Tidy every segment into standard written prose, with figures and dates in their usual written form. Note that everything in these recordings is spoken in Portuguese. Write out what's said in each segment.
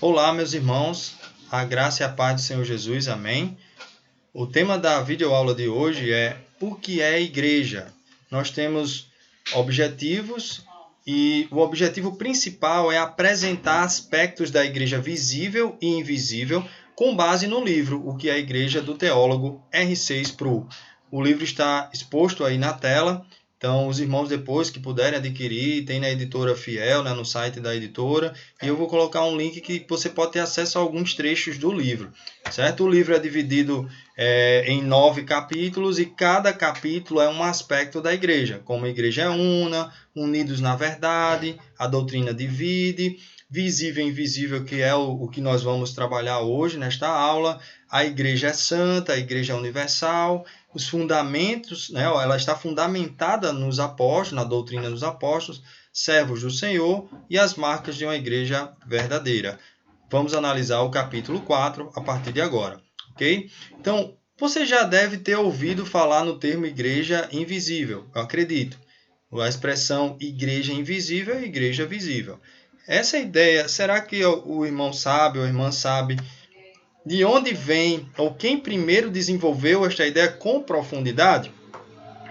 Olá, meus irmãos, a graça e a paz do Senhor Jesus, amém. O tema da videoaula de hoje é o que é igreja. Nós temos objetivos e o objetivo principal é apresentar aspectos da igreja visível e invisível com base no livro O que é a Igreja, do teólogo R.C. Sproul. O livro está exposto aí na tela. Então, os irmãos depois que puderem adquirir, tem na editora Fiel, né, no site da editora, e eu vou colocar um link que você pode ter acesso a alguns trechos do livro, certo? O livro é dividido em 9 capítulos e cada capítulo é um aspecto da igreja, como a igreja é una, unidos na verdade, a doutrina divide, visível e invisível, que é o que nós vamos trabalhar hoje nesta aula, a igreja é santa, a igreja é universal, os fundamentos, né, ela está fundamentada nos apóstolos, na doutrina dos apóstolos, servos do Senhor e as marcas de uma igreja verdadeira. Vamos analisar o capítulo 4 a partir de agora, ok? Então, você já deve ter ouvido falar no termo igreja invisível, eu acredito. A expressão igreja invisível e igreja visível. Essa ideia, será que o irmão sabe ou a irmã sabe de onde vem, ou quem primeiro desenvolveu esta ideia com profundidade?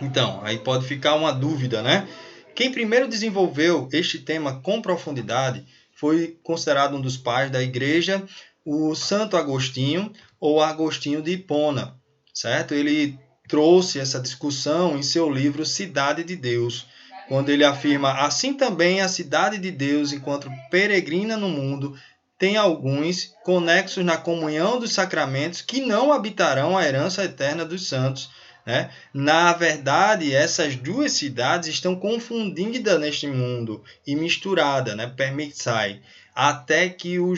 Então, aí pode ficar uma dúvida, né? Quem primeiro desenvolveu este tema com profundidade foi considerado um dos pais da igreja, o Santo Agostinho, ou Agostinho de Hipona, certo? Ele trouxe essa discussão em seu livro Cidade de Deus, quando ele afirma: assim também a cidade de Deus, enquanto peregrina no mundo, tem alguns conexos na comunhão dos sacramentos que não habitarão a herança eterna dos santos, né? Na verdade, essas duas cidades estão confundidas neste mundo e misturadas, né? Permixai, até que o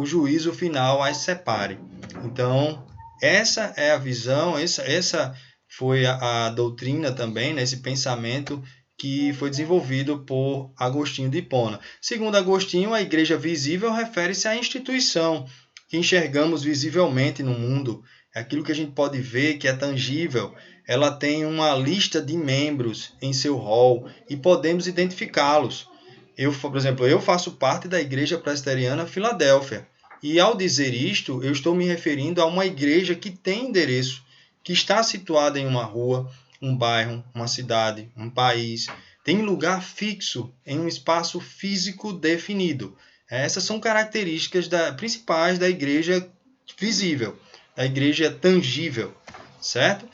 juízo final as separe. Então, essa é a visão, essa foi a doutrina também, né? Esse pensamento que foi desenvolvido por Agostinho de Hipona. Segundo Agostinho, a igreja visível refere-se à instituição que enxergamos visivelmente no mundo, é aquilo que a gente pode ver, que é tangível. Ela tem uma lista de membros em seu rol e podemos identificá-los. Por exemplo, eu faço parte da Igreja Presbiteriana Filadélfia. E ao dizer isto, eu estou me referindo a uma igreja que tem endereço, que está situada em uma rua, um bairro, uma cidade, um país, tem lugar fixo em um espaço físico definido. Essas são características principais da igreja visível, da igreja tangível, certo?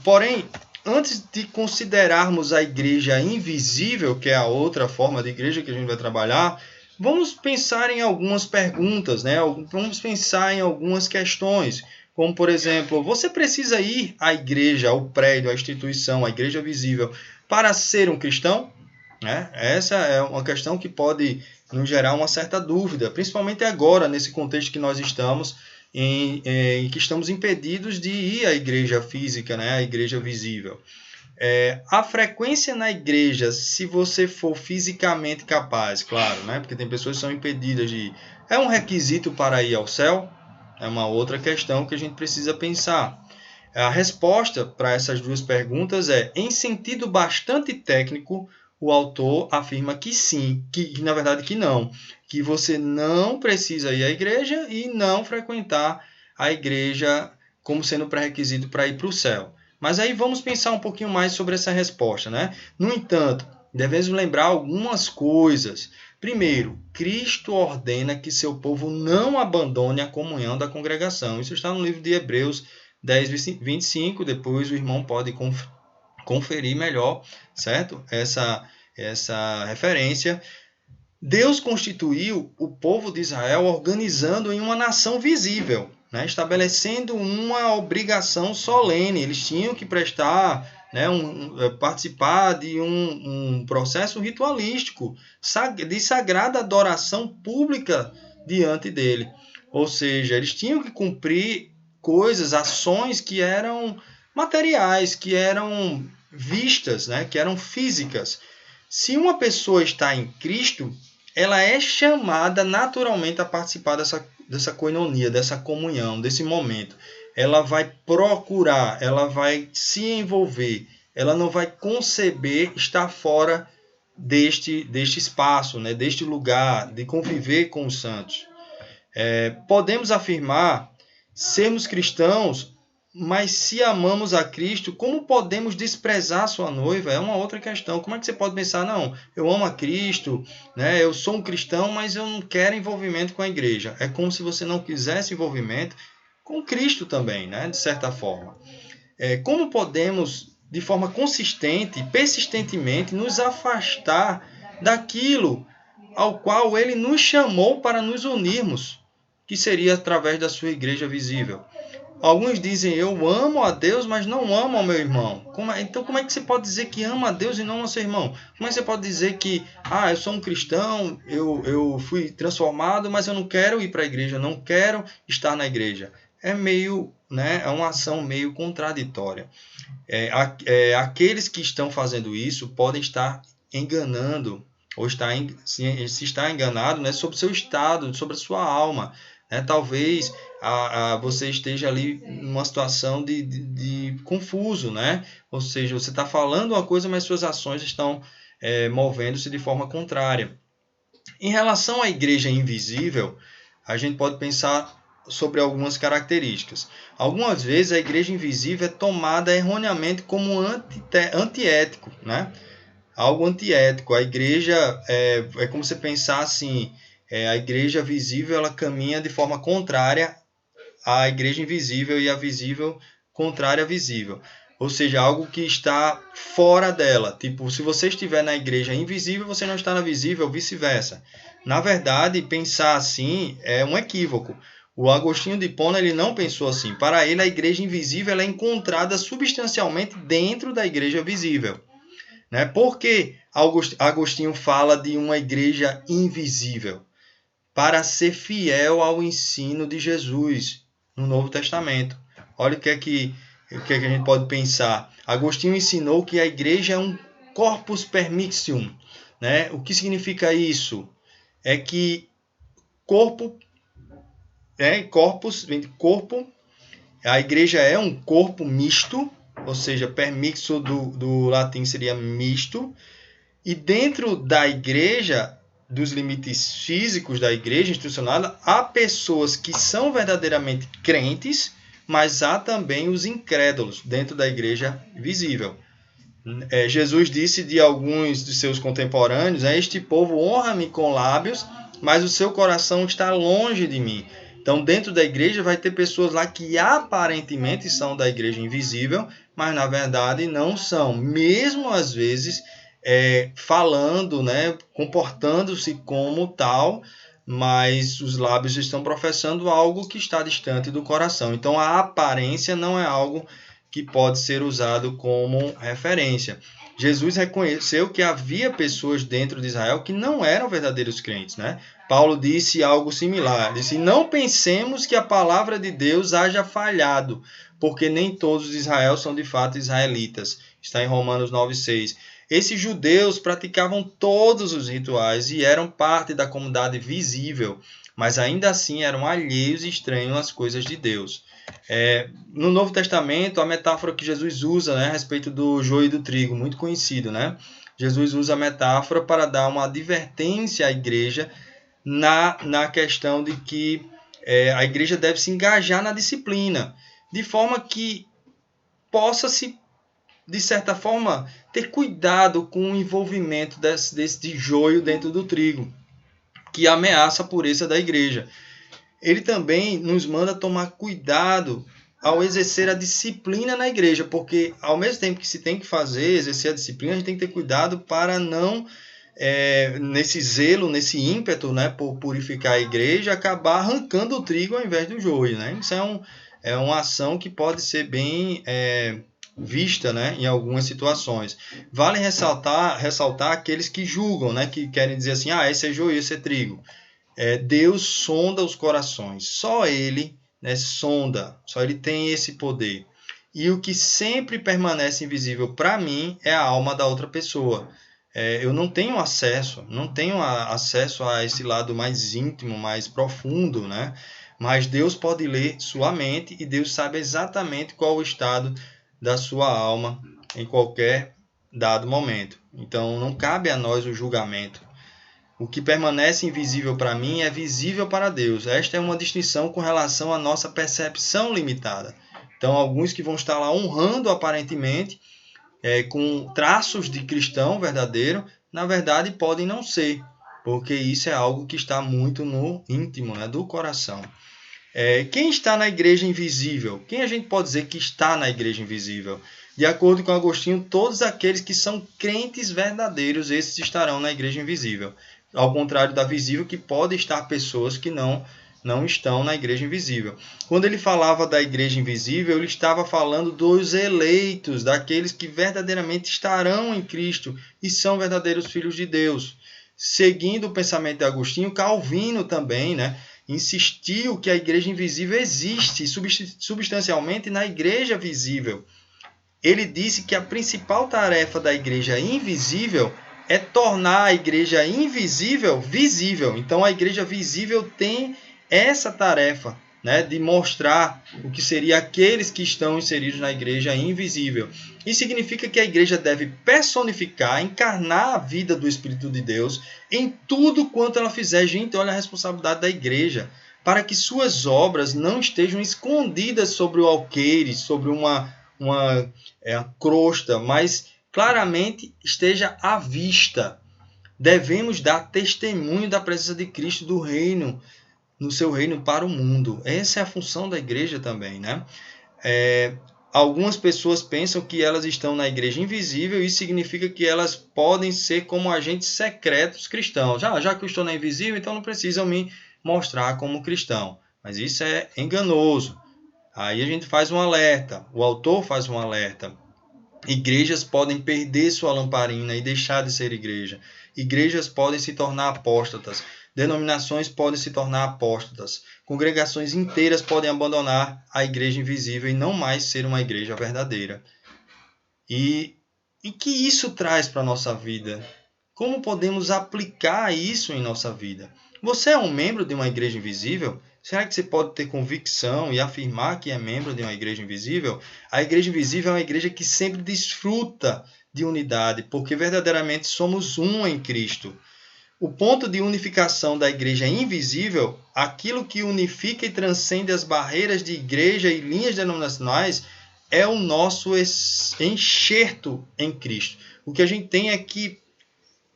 Porém, antes de considerarmos a igreja invisível, que é a outra forma de igreja que a gente vai trabalhar, vamos pensar em algumas perguntas, né? Vamos pensar em algumas questões, como, por exemplo, você precisa ir à igreja, ao prédio, à instituição, à igreja visível, para ser um cristão? Né? Essa é uma questão que pode nos gerar uma certa dúvida, principalmente agora, nesse contexto que nós estamos, em que estamos impedidos de ir à igreja física, né? À igreja visível. A frequência na igreja, se você for fisicamente capaz, claro, né? Porque tem pessoas que são impedidas de ir. É um requisito para ir ao céu? É uma outra questão que a gente precisa pensar. A resposta para essas duas perguntas é, em sentido bastante técnico, o autor afirma que sim, que na verdade que não, que você não precisa ir à igreja e não frequentar a igreja como sendo pré-requisito para ir para o céu. Mas aí vamos pensar um pouquinho mais sobre essa resposta, né? No entanto, devemos lembrar algumas coisas. Primeiro, Cristo ordena que seu povo não abandone a comunhão da congregação. Isso está no livro de Hebreus 10:25. Depois o irmão pode conferir melhor, certo? Essa referência. Deus constituiu o povo de Israel organizando em uma nação visível, né? Estabelecendo uma obrigação solene. Eles tinham que prestar, né, participar de um processo ritualístico, de sagrada adoração pública diante dele. Ou seja, eles tinham que cumprir coisas, ações que eram materiais, que eram vistas, né, que eram físicas. Se uma pessoa está em Cristo, ela é chamada naturalmente a participar dessa koinonia, dessa comunhão, desse momento. Ela vai procurar, ela vai se envolver, ela não vai conceber estar fora deste espaço, né, deste lugar, de conviver com os santos. Podemos afirmar sermos cristãos, mas se amamos a Cristo, como podemos desprezar sua noiva? É uma outra questão. Como é que você pode pensar, não, eu amo a Cristo, né, eu sou um cristão, mas eu não quero envolvimento com a igreja. É como se você não quisesse envolvimento com Cristo também, né, de certa forma. Como podemos, de forma consistente, persistentemente, nos afastar daquilo ao qual Ele nos chamou para nos unirmos, que seria através da sua igreja visível? Alguns dizem, eu amo a Deus, mas não amo ao meu irmão. Então, como é que você pode dizer que ama a Deus e não ao seu irmão? Como é que você pode dizer que, eu sou um cristão, eu fui transformado, mas eu não quero ir para a igreja, eu não quero estar na igreja? É uma ação meio contraditória. Aqueles que estão fazendo isso podem estar enganando, ou se está enganado, né, sobre o seu estado, sobre a sua alma. Talvez você esteja ali numa situação de confuso, né? Ou seja, você está falando uma coisa, mas suas ações estão movendo-se de forma contrária. Em relação à igreja invisível, a gente pode pensar sobre algumas características. Algumas vezes a igreja invisível é tomada erroneamente como antiético, né? Algo antiético. A igreja é como você pensar assim, a igreja visível ela caminha de forma contrária à igreja invisível e a visível contrária à visível. Ou seja, algo que está fora dela. Tipo, se você estiver na igreja invisível, você não está na visível, ou vice-versa. Na verdade, pensar assim é um equívoco. O Agostinho de Hipona ele não pensou assim. Para ele, a igreja invisível ela é encontrada substancialmente dentro da igreja visível. Né? Por que Agostinho fala de uma igreja invisível? Para ser fiel ao ensino de Jesus no Novo Testamento. Olha o que é que a gente pode pensar. Agostinho ensinou que a igreja é um corpus permitium. Né? O que significa isso? É que corpus, vem de corpo, a igreja é um corpo misto, ou seja, permixo do latim seria misto, e dentro da igreja, dos limites físicos da igreja institucional, há pessoas que são verdadeiramente crentes, mas há também os incrédulos dentro da igreja visível. Jesus disse de alguns de seus contemporâneos, este povo honra-me com lábios, mas o seu coração está longe de mim. Então, dentro da igreja vai ter pessoas lá que aparentemente são da igreja invisível, mas na verdade não são. Mesmo às vezes falando, né, comportando-se como tal, mas os lábios estão professando algo que está distante do coração. Então, a aparência não é algo que pode ser usado como referência. Jesus reconheceu que havia pessoas dentro de Israel que não eram verdadeiros crentes, né? Paulo disse algo similar. Disse, não pensemos que a palavra de Deus haja falhado, porque nem todos de Israel são de fato israelitas. Está em Romanos 9,6. Esses judeus praticavam todos os rituais e eram parte da comunidade visível, mas ainda assim eram alheios e estranhos às coisas de Deus. No Novo Testamento, a metáfora que Jesus usa, né, a respeito do joio e do trigo, muito conhecido, né? Jesus usa a metáfora para dar uma advertência à igreja na questão de que a igreja deve se engajar na disciplina, de forma que possa se, de certa forma, ter cuidado com o envolvimento desse joio dentro do trigo, que ameaça a pureza da igreja. Ele também nos manda tomar cuidado ao exercer a disciplina na igreja, porque ao mesmo tempo que se tem que exercer a disciplina, a gente tem que ter cuidado para não, nesse zelo, nesse ímpeto, né, por purificar a igreja, acabar arrancando o trigo ao invés do joio. Né? Isso é uma ação que pode ser bem vista, né, em algumas situações. Vale ressaltar aqueles que julgam, né, que querem dizer assim, esse é joio, esse é trigo. Deus sonda os corações, só Ele, né, sonda, só Ele tem esse poder. E o que sempre permanece invisível para mim é a alma da outra pessoa. Eu não tenho acesso a esse lado mais íntimo, mais profundo, né? Mas Deus pode ler sua mente e Deus sabe exatamente qual o estado da sua alma em qualquer dado momento. Então, não cabe a nós o julgamento. O que permanece invisível para mim é visível para Deus. Esta é uma distinção com relação à nossa percepção limitada. Então, alguns que vão estar lá honrando aparentemente, com traços de cristão verdadeiro, na verdade podem não ser, porque isso é algo que está muito no íntimo, né, do coração. Quem está na igreja invisível? Quem a gente pode dizer que está na igreja invisível? De acordo com Agostinho, todos aqueles que são crentes verdadeiros, esses estarão na igreja invisível. Ao contrário da visível, que pode estar pessoas que não estão na igreja invisível. Quando ele falava da igreja invisível, ele estava falando dos eleitos, daqueles que verdadeiramente estarão em Cristo e são verdadeiros filhos de Deus. Seguindo o pensamento de Agostinho, Calvino também, né, insistiu que a igreja invisível existe substancialmente na igreja visível. Ele disse que a principal tarefa da igreja invisível é tornar a igreja invisível visível. Então, a igreja visível tem essa tarefa, né, de mostrar o que seria aqueles que estão inseridos na igreja invisível. Isso significa que a igreja deve personificar, encarnar a vida do Espírito de Deus em tudo quanto ela fizer. Gente, olha a responsabilidade da igreja, para que suas obras não estejam escondidas sobre o alqueire, sobre uma crosta, mas claramente esteja à vista. Devemos dar testemunho da presença de Cristo do reino, no seu reino para o mundo. Essa é a função da igreja também, né? Algumas pessoas pensam que elas estão na igreja invisível e isso significa que elas podem ser como agentes secretos cristãos. Já que eu estou na invisível, então não precisam me mostrar como cristão. Mas isso é enganoso. Aí a gente faz um alerta, o autor faz um alerta. Igrejas podem perder sua lamparina e deixar de ser igreja. Igrejas podem se tornar apóstatas. Denominações podem se tornar apóstatas. Congregações inteiras podem abandonar a igreja invisível e não mais ser uma igreja verdadeira. E que isso traz para a nossa vida? Como podemos aplicar isso em nossa vida? Você é um membro de uma igreja invisível? Será que você pode ter convicção e afirmar que é membro de uma igreja invisível? A igreja invisível é uma igreja que sempre desfruta de unidade, porque verdadeiramente somos um em Cristo. O ponto de unificação da igreja invisível, aquilo que unifica e transcende as barreiras de igreja e linhas denominacionais, é o nosso enxerto em Cristo. O que a gente tem é que,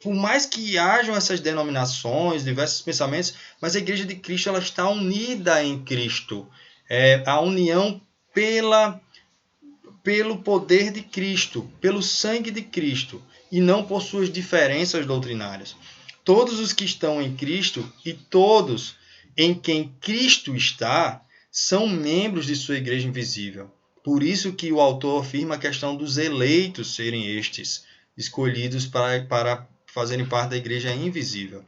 por mais que hajam essas denominações, diversos pensamentos, mas a igreja de Cristo ela está unida em Cristo. A união pelo poder de Cristo, pelo sangue de Cristo, e não por suas diferenças doutrinárias. Todos os que estão em Cristo e todos em quem Cristo está são membros de sua igreja invisível. Por isso que o autor afirma a questão dos eleitos serem estes, escolhidos para fazerem parte da igreja invisível.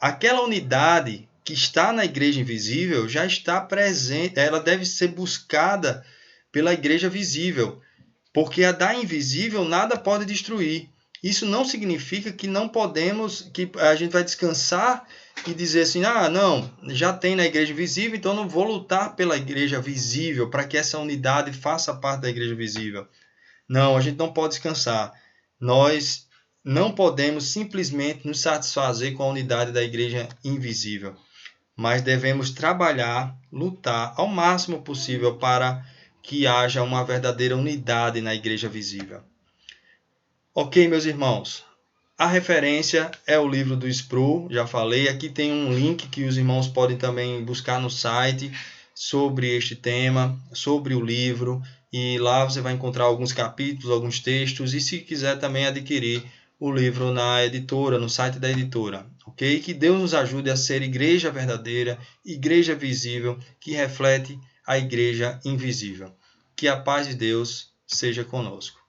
Aquela unidade que está na igreja invisível já está presente, ela deve ser buscada pela igreja visível, porque a da invisível nada pode destruir. Isso não significa que não podemos, que a gente vai descansar e dizer assim, não, já tem na igreja visível, então não vou lutar pela igreja visível, para que essa unidade faça parte da igreja visível. Não, a gente não pode descansar. Nós não podemos simplesmente nos satisfazer com a unidade da igreja invisível, mas devemos trabalhar, lutar ao máximo possível para que haja uma verdadeira unidade na igreja visível. Ok, meus irmãos, a referência é o livro do Sproul, já falei. Aqui tem um link que os irmãos podem também buscar no site sobre este tema, sobre o livro. E lá você vai encontrar alguns capítulos, alguns textos. E se quiser também adquirir o livro na editora, no site da editora. Ok? Que Deus nos ajude a ser igreja verdadeira, igreja visível, que reflete a igreja invisível. Que a paz de Deus seja conosco.